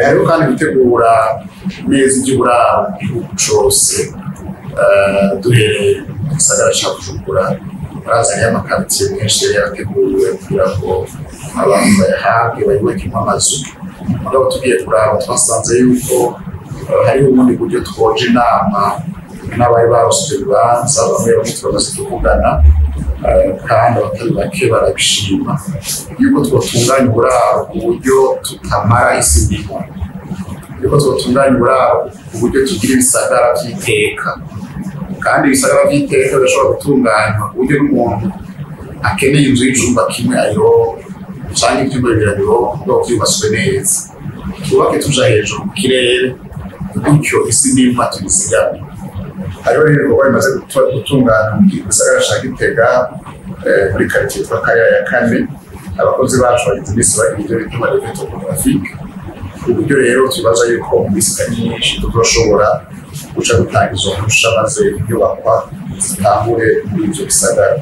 hariho kandi gutegura neza iby'uburaro mu gihugu cose duhereye mu gisagara ca Bujumbura barazanye amakaritsiye menshi yari yarateguwe kugira ngo abantu bayahabwe bayubakemo amazu mugabo tugiye kuraba twasanze yuko hariho ubundi buryo twoje inama n'abari barose ibibanza bamwe turamaze kuvugana kandi abatari bake barabishima yuko twotunganya uburaro ku buryo tutamara isi ndimo yuko twotunganya uburaro ku buryo tugira ibisagara by'iteka kandi ibisagara by'iteka bishobora gutunganywa ku buryo n'umuntu akeneye inzu y'icumba kimwe ayironka canke ivyumba bibiri abironka kuko vyubatswe neza twubake tuja hejuru mu kirere gutyo isi ndimo tuyizigamye hariho ibikorwa bimaze gutungana mu gisagara ca Gitega muri quartier twa Kaya ya kane abakozi bacu bagize imisi bagira ivyo bita amareve topographique uburyo rero tubaza yuko mu misi myinshi tuzoshobora guca gutanga izo mpusha maze inyubakwa zitangure muri ivyo gisagara